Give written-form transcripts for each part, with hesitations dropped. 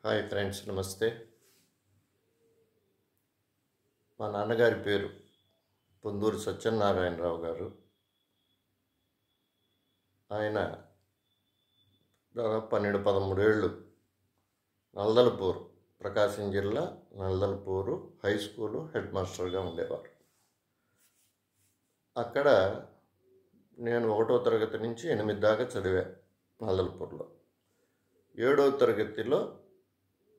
Hi friends, నమస్తే. మా నాన్నగారి పేరు పొందూరు సత్యనారాయణరావు గారు. ఆయన దాదాపు 12-13 ఏళ్ళు నల్దలపూరు, ప్రకాశం జిల్లా నల్దలపూరు హై స్కూలు హెడ్ మాస్టర్గా ఉండేవారు. అక్కడ నేను 1వ తరగతి నుంచి 8 దాకా చదివా నల్దలపూర్లో. 7వ తరగతిలో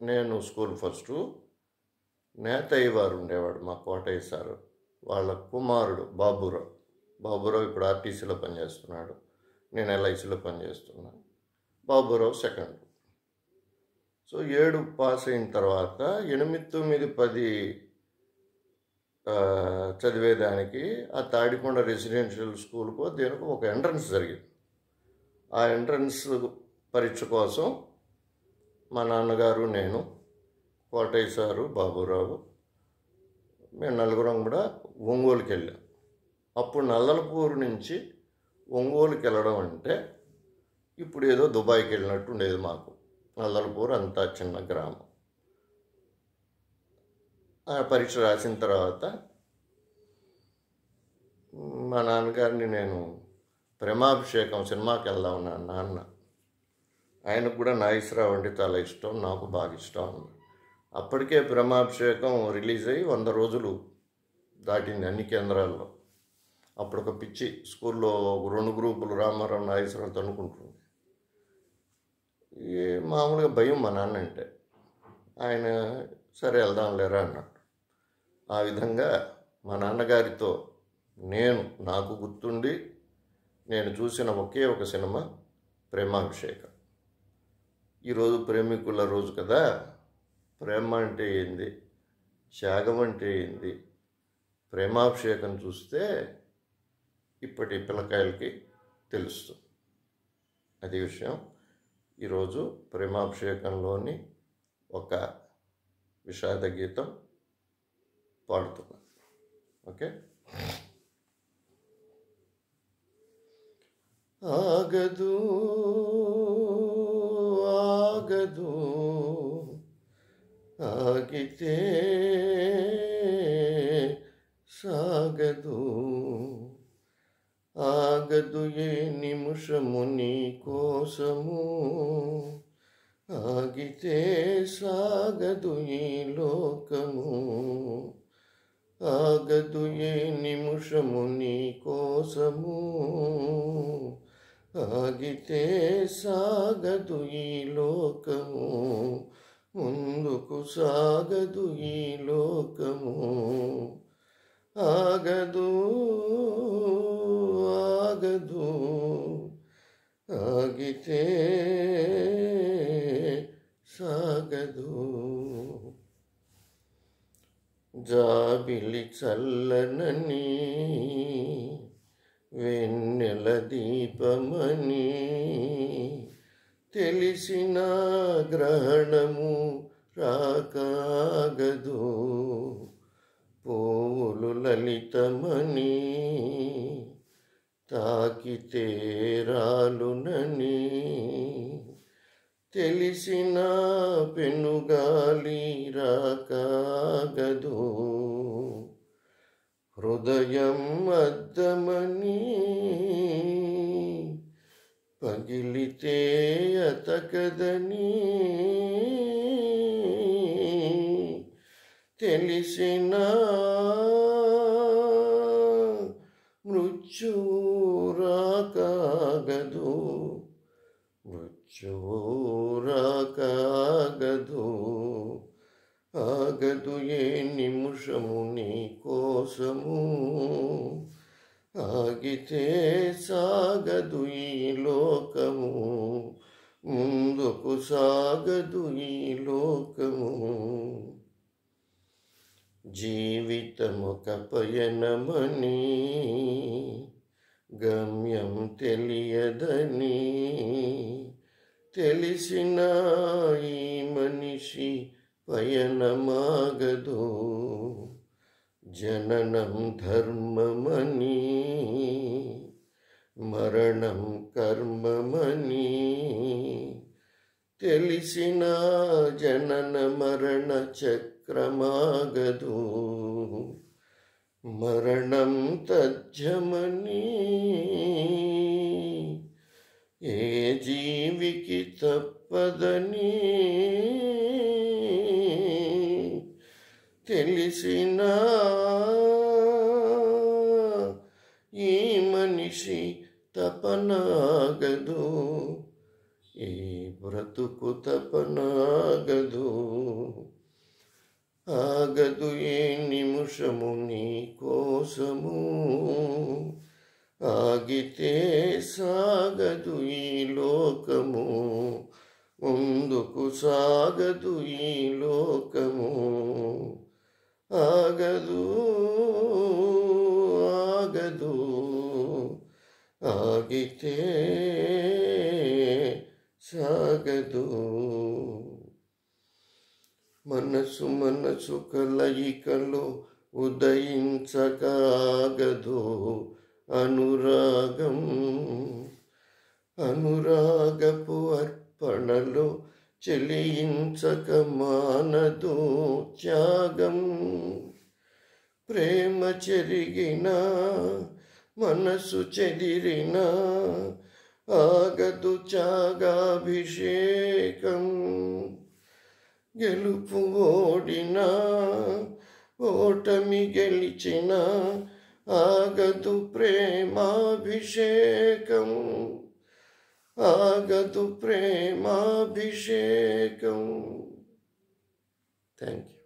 నేను స్కూల్ ఫస్టు. నేతయ్య వారు ఉండేవాడు, మా కోటయ్య సారు. వాళ్ళ కుమారుడు బాబురావు ఇప్పుడు ఆర్టీసీలో పనిచేస్తున్నాడు. నేను ఎల్ఐసిలో పనిచేస్తున్నాను. బాబురావు సెకండ్. సో 7 పాస్ అయిన తర్వాత 8, 9, 10 చదివేదానికి ఆ తాడికొండ రెసిడెన్షియల్ స్కూల్కు దేనికి ఒక ఎంట్రన్స్ జరిగింది. ఆ ఎంట్రన్స్ పరీక్ష కోసం మా నాన్నగారు, నేను, కోటయ్య సారు, బాబురావు, మేము నలుగురం కూడా ఒంగోలుకి వెళ్ళాం. అప్పుడు నల్లలపూరు నుంచి ఒంగోలుకి వెళ్ళడం అంటే ఇప్పుడు ఏదో దుబాయ్కి వెళ్ళినట్టు ఉండేది మాకు. నల్లలపూరు అంతా చిన్న గ్రామం. ఆ పరీక్ష రాసిన తర్వాత మా నాన్నగారిని నేను ప్రేమాభిషేకం సినిమాకి వెళ్దాం ఉన్నాను. నాన్న ఆయనకు కూడా నాగేశ్వరరావు అంటే చాలా ఇష్టం, నాకు బాగా ఇష్టం. అప్పటికే ప్రేమాభిషేకం రిలీజ్ అయ్యి 100 రోజులు దాటింది అన్ని కేంద్రాల్లో. అప్పుడు ఒక పిచ్చి స్కూల్లో 2 గ్రూపులు రామారావు నాగేశ్వరరావుతో అనుకుంటుంది. మామూలుగా భయం మా నాన్న అంటే. ఆయన సరే వెళ్దాం లేరా అన్నాడు. ఆ విధంగా మా నాన్నగారితో నాకు గుర్తుండి నేను చూసిన ఒకే ఒక సినిమా ప్రేమాభిషేకం. ఈరోజు ప్రేమికుల రోజు కదా. ప్రేమ అంటే ఏంది, త్యాగం అంటే ఏంది, ప్రేమాభిషేకం చూస్తే ఇప్పటి పిల్లకాయలకి తెలుస్తుంది. అది విషయం. ఈరోజు ప్రేమాభిషేకంలోని ఒక విషాద గీతం పాడుతున్నాను. ఓకే. ఆగదు ఆగదు ఆగితే సాగదు, ఆగదు ఏ నిమిషము నీ కోసము, ఆగితే సాగదు ఈ లోకము, ఆగదు ఏ నిమిషము నీ కోసము, ఆగితే సాగదు ఈ లోకము, ముందుకు సాగదు ఈ లోకము, ఆగదు ఆగదు ఆగితే సాగదు. జాబిలి చల్లనని వెన్నెల దీపమని తెలిసిన గ్రహణము రాకాగదు, పూలు లలితమని తాకితే రాలునని తెలిసిన పెనుగాలి రాకాగదు, హృదయం అద్దమని పగిలితే అతకదని తెలిసిన మృత్యువు రాకాగదు, మృత్యువు రాకాగదు, ఆగదు ఏ నిమిషము నీ కోసము, ఆగితే సాగదు ఈ లోకము, ముందుకు సాగదు ఈ లోకము. జీవితమొక పయనమని గమ్యం తెలియదని తెలిసిన ఈ మనిషి పయనమాగదు, జననం ధర్మమని మరణం కర్మమని తెలిసిన జనన మరణ చక్రమాగదు, మరణం తథ్యమని ఏ జీవికి తప్పదని తెలిసిన ఈ మనిషి తపనాగదు, ఈ బ్రతుకు తపనాగదు. ఆగదు ఏ నిమిషము నీ కోసము, ఆగితే సాగదు ఈ లోకము, ముందుకు సాగదు ఈ లోకము. ఆగదు ఆగదు, ఆగితే సాగదు. మనసు మనసు కలయికలో ఉదయించకాగదు అనురాగం, అనురాగపు అర్పణలో చెలించక మానదు త్యాగం. ప్రేమ చెరిగిన మనసు చెదిరిన ఆగదు త్యాగాభిషేకం. గెలుపు ఓడిన ఓటమి గెలిచిన ఆగదు ప్రేమాభిషేకం, ఆగదు ప్రేమాభిషేకం. Thank you.